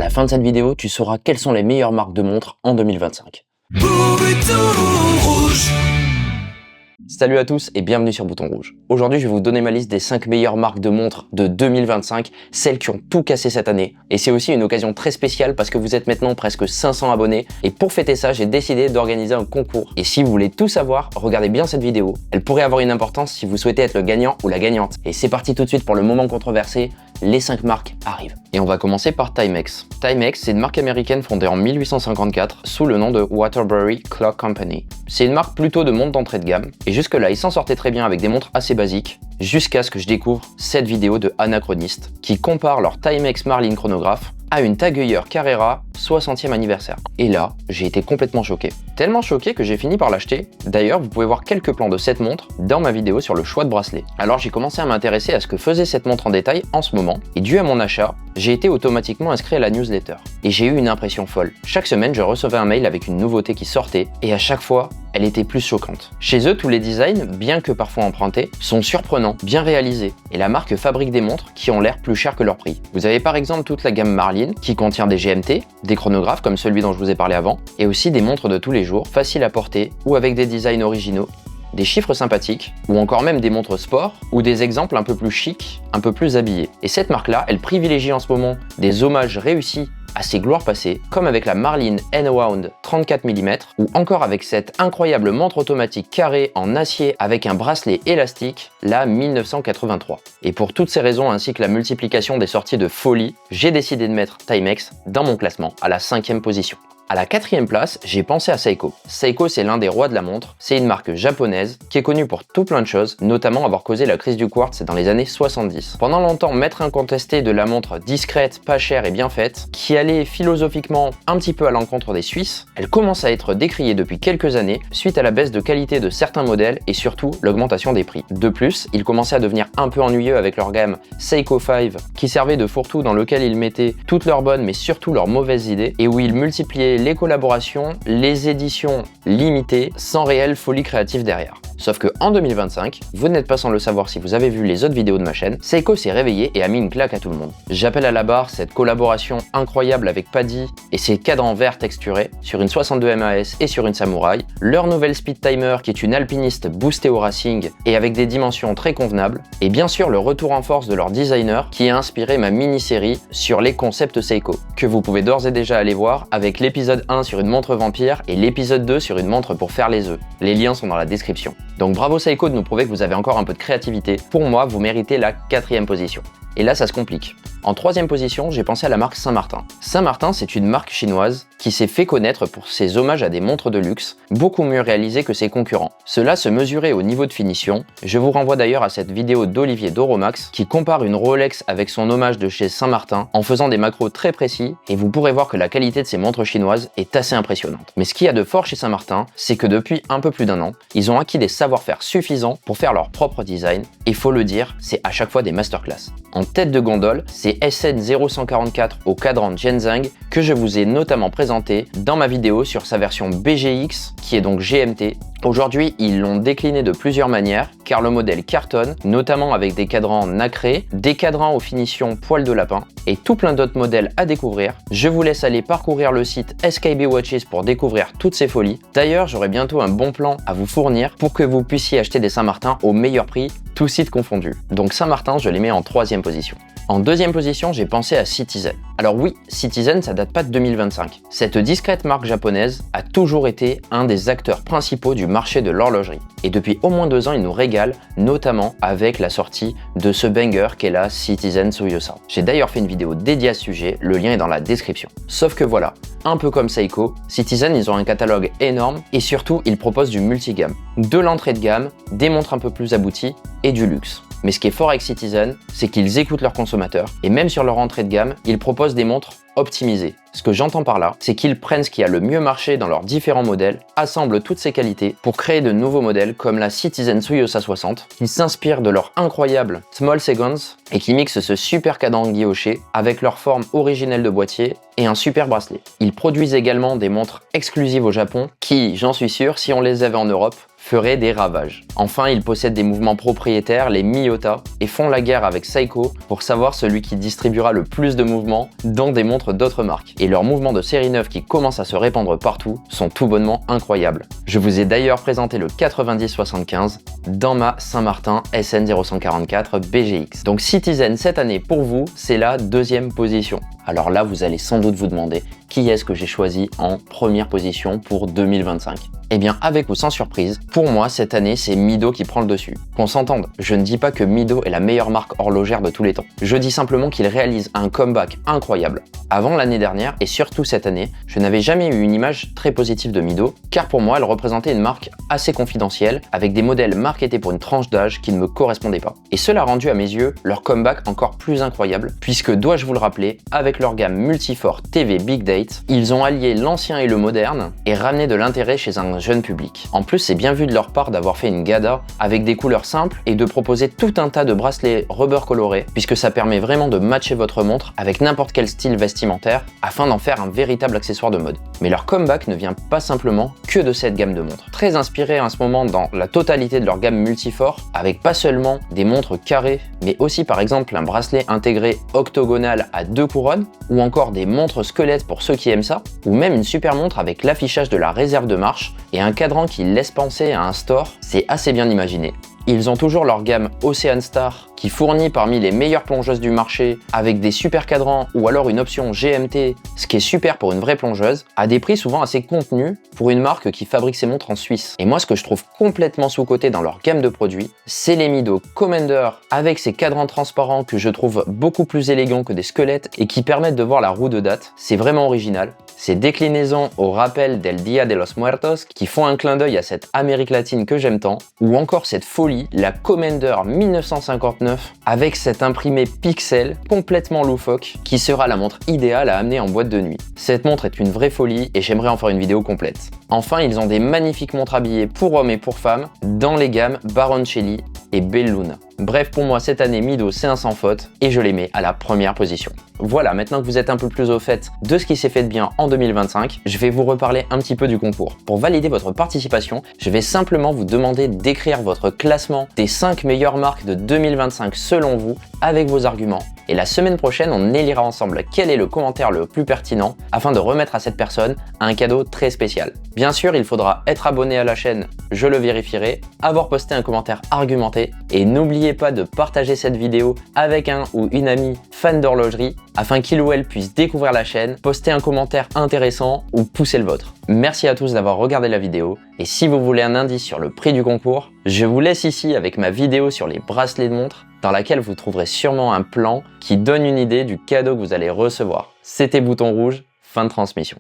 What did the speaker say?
À la fin de cette vidéo, tu sauras quelles sont les meilleures marques de montres en 2025. Salut à tous et bienvenue sur Bouton Rouge. Aujourd'hui, je vais vous donner ma liste des 5 meilleures marques de montres de 2025, celles qui ont tout cassé cette année. Et c'est aussi une occasion très spéciale parce que vous êtes maintenant presque 500 abonnés. Et pour fêter ça, j'ai décidé d'organiser un concours. Et si vous voulez tout savoir, regardez bien cette vidéo. Elle pourrait avoir une importance si vous souhaitez être le gagnant ou la gagnante. Et c'est parti tout de suite pour le moment controversé. Les 5 marques arrivent. Et on va commencer par Timex. Timex, c'est une marque américaine fondée en 1854 sous le nom de Waterbury Clock Company. C'est une marque plutôt de montres d'entrée de gamme. Et jusque-là, ils s'en sortaient très bien avec des montres assez basiques, jusqu'à ce que je découvre cette vidéo de Anachroniste qui compare leur Timex Marlin chronographe à une Tag Heuer Carrera 60e anniversaire. Et là, j'ai été complètement choqué. Tellement choqué que j'ai fini par l'acheter. D'ailleurs, vous pouvez voir quelques plans de cette montre dans ma vidéo sur le choix de bracelet. Alors j'ai commencé à m'intéresser à ce que faisait cette montre en détail en ce moment, et dû à mon achat, j'ai été automatiquement inscrit à la newsletter. Et j'ai eu une impression folle. Chaque semaine, je recevais un mail avec une nouveauté qui sortait, et à chaque fois, elle était plus choquante. Chez eux, tous les designs, bien que parfois empruntés, sont surprenants, bien réalisés, et la marque fabrique des montres qui ont l'air plus chères que leur prix. Vous avez par exemple toute la gamme Marlin, qui contient des GMT, des chronographes comme celui dont je vous ai parlé avant, et aussi des montres de tous les jours, faciles à porter ou avec des designs originaux, des chiffres sympathiques, ou encore même des montres sport, ou des exemples un peu plus chics, un peu plus habillés. Et cette marque-là, elle privilégie en ce moment des hommages réussis à ses gloires passées, comme avec la Marlin N-Wound 34 mm, ou encore avec cette incroyable montre automatique carrée en acier avec un bracelet élastique, la 1983. Et pour toutes ces raisons ainsi que la multiplication des sorties de folie, j'ai décidé de mettre Timex dans mon classement à la 5e position. À la 4e place, j'ai pensé à Seiko. Seiko, c'est l'un des rois de la montre. C'est une marque japonaise qui est connue pour tout plein de choses, notamment avoir causé la crise du quartz dans les années 70. Pendant longtemps, maître incontesté de la montre discrète, pas chère et bien faite, qui allait philosophiquement un petit peu à l'encontre des Suisses, elle commence à être décriée depuis quelques années suite à la baisse de qualité de certains modèles et surtout l'augmentation des prix. De plus, ils commençaient à devenir un peu ennuyeux avec leur gamme Seiko 5, qui servait de fourre-tout dans lequel ils mettaient toutes leurs bonnes mais surtout leurs mauvaises idées et où ils multipliaient les collaborations, les éditions limitées, sans réelle folie créative derrière. Sauf que en 2025, vous n'êtes pas sans le savoir si vous avez vu les autres vidéos de ma chaîne, Seiko s'est réveillé et a mis une claque à tout le monde. J'appelle à la barre cette collaboration incroyable avec Paddy et ses cadrans verts texturés sur une 62 MAS et sur une Samurai, leur nouvelle Speed Timer qui est une alpiniste boostée au racing et avec des dimensions très convenables, et bien sûr le retour en force de leur designer qui a inspiré ma mini-série sur les concepts Seiko, que vous pouvez d'ores et déjà aller voir avec l'épisode 1 sur une montre vampire et l'épisode 2 sur une montre pour faire les œufs. Les liens sont dans la description. Donc bravo Seiko de nous prouver que vous avez encore un peu de créativité. Pour moi, vous méritez la 4e position. Et là, ça se complique. En 3e position, j'ai pensé à la marque Saint-Martin. Saint-Martin, c'est une marque chinoise qui s'est fait connaître pour ses hommages à des montres de luxe, beaucoup mieux réalisées que ses concurrents. Cela se mesurait au niveau de finition. Je vous renvoie d'ailleurs à cette vidéo d'Olivier d'Oromax qui compare une Rolex avec son hommage de chez Saint-Martin en faisant des macros très précis, et vous pourrez voir que la qualité de ces montres chinoises est assez impressionnante. Mais ce qu'il y a de fort chez Saint-Martin, c'est que depuis un peu plus d'un an, ils ont acquis des savoir-faire suffisants pour faire leur propre design, et faut le dire, c'est à chaque fois des masterclass. En tête de gondole, c'est SN0144 au cadran Genzheng que je vous ai notamment présenté dans ma vidéo sur sa version BGX qui est donc GMT. Aujourd'hui, ils l'ont décliné de plusieurs manières car le modèle cartonne, notamment avec des cadrans nacrés, des cadrans aux finitions poil de lapin et tout plein d'autres modèles à découvrir. Je vous laisse aller parcourir le site SKB Watches pour découvrir toutes ces folies. D'ailleurs, j'aurai bientôt un bon plan à vous fournir pour que vous puissiez acheter des Saint-Martin au meilleur prix, tous sites confondus. Donc Saint-Martin, je les mets en 3e position. En 2e position, j'ai pensé à Citizen. Alors oui, Citizen, ça date pas de 2025. Cette discrète marque japonaise a toujours été un des acteurs principaux du marché de l'horlogerie. Et depuis au moins 2 ans, il nous régale, notamment avec la sortie de ce banger qu'est la Citizen Tsuyosa. J'ai d'ailleurs fait une vidéo dédiée à ce sujet, le lien est dans la description. Sauf que voilà, un peu comme Seiko, Citizen, ils ont un catalogue énorme et surtout, ils proposent du multigamme. De l'entrée de gamme, des montres un peu plus abouties et du luxe. Mais ce qui est fort avec Citizen, c'est qu'ils écoutent leurs consommateurs et même sur leur entrée de gamme, ils proposent des montres optimisées. Ce que j'entends par là, c'est qu'ils prennent ce qui a le mieux marché dans leurs différents modèles, assemblent toutes ces qualités pour créer de nouveaux modèles comme la Citizen Tsuyosa 60, qui s'inspirent de leur incroyable Small Seconds et qui mixent ce super cadran guilloché avec leur forme originelle de boîtier et un super bracelet. Ils produisent également des montres exclusives au Japon qui, j'en suis sûr, si on les avait en Europe, feraient des ravages. Enfin, ils possèdent des mouvements propriétaires, les Miyota, et font la guerre avec Seiko pour savoir celui qui distribuera le plus de mouvements dans des montres d'autres marques. Et leurs mouvements de série 9 qui commencent à se répandre partout sont tout bonnement incroyables. Je vous ai d'ailleurs présenté le 90-75 dans ma Saint-Martin SN0144 BGX. Donc Citizen cette année pour vous, c'est la deuxième position. Alors là, vous allez sans doute vous demander qui est-ce que j'ai choisi en première position pour 2025. Eh bien, avec ou sans surprise, pour moi, cette année, c'est Mido qui prend le dessus. Qu'on s'entende, je ne dis pas que Mido est la meilleure marque horlogère de tous les temps. Je dis simplement qu'il réalise un comeback incroyable. Avant l'année dernière, et surtout cette année, je n'avais jamais eu une image très positive de Mido, car pour moi, elle représentait une marque assez confidentielle, avec des modèles marketés pour une tranche d'âge qui ne me correspondait pas. Et cela a rendu à mes yeux leur comeback encore plus incroyable, puisque, dois-je vous le rappeler, avec leur gamme Multifort TV Big Date, ils ont allié l'ancien et le moderne, et ramené de l'intérêt chez un jeune public. En plus, c'est bien vu de leur part d'avoir fait une Gada avec des couleurs simples et de proposer tout un tas de bracelets rubber colorés, puisque ça permet vraiment de matcher votre montre avec n'importe quel style vestimentaire afin d'en faire un véritable accessoire de mode. Mais leur comeback ne vient pas simplement que de cette gamme de montres. Très inspiré en ce moment dans la totalité de leur gamme Multifort, avec pas seulement des montres carrées, mais aussi par exemple un bracelet intégré octogonal à 2 couronnes, ou encore des montres squelettes pour ceux qui aiment ça, ou même une super montre avec l'affichage de la réserve de marche et un cadran qui laisse penser à un store, c'est assez bien imaginé. Ils ont toujours leur gamme Ocean Star qui fournit parmi les meilleures plongeuses du marché avec des super cadrans ou alors une option GMT, ce qui est super pour une vraie plongeuse, à des prix souvent assez contenus pour une marque qui fabrique ses montres en Suisse. Et moi, ce que je trouve complètement sous-coté dans leur gamme de produits, c'est les Mido Commander avec ces cadrans transparents que je trouve beaucoup plus élégants que des squelettes et qui permettent de voir la roue de date. C'est vraiment original. Ces déclinaisons au rappel del Dia de los Muertos qui font un clin d'œil à cette Amérique latine que j'aime tant, ou encore cette folie, la Commander 1959 avec cet imprimé pixel complètement loufoque qui sera la montre idéale à amener en boîte de nuit. Cette montre est une vraie folie et j'aimerais en faire une vidéo complète. Enfin, ils ont des magnifiques montres habillées pour hommes et pour femmes dans les gammes Baroncelli et Belluna. Bref, pour moi, cette année, Mido, c'est un sans faute et je les mets à la première position. Voilà, maintenant que vous êtes un peu plus au fait de ce qui s'est fait de bien en 2025, je vais vous reparler un petit peu du concours. Pour valider votre participation, je vais simplement vous demander d'écrire votre classement des 5 meilleures marques de 2025 selon vous, avec vos arguments. Et la semaine prochaine, on élira ensemble quel est le commentaire le plus pertinent afin de remettre à cette personne un cadeau très spécial. Bien sûr, il faudra être abonné à la chaîne, je le vérifierai, avoir posté un commentaire argumenté et n'oubliez pas de partager cette vidéo avec un ou une amie fan d'horlogerie afin qu'il ou elle puisse découvrir la chaîne, poster un commentaire intéressant ou pousser le vôtre. Merci à tous d'avoir regardé la vidéo et si vous voulez un indice sur le prix du concours, je vous laisse ici avec ma vidéo sur les bracelets de montre dans laquelle vous trouverez sûrement un plan qui donne une idée du cadeau que vous allez recevoir. C'était Bouton Rouge, fin de transmission.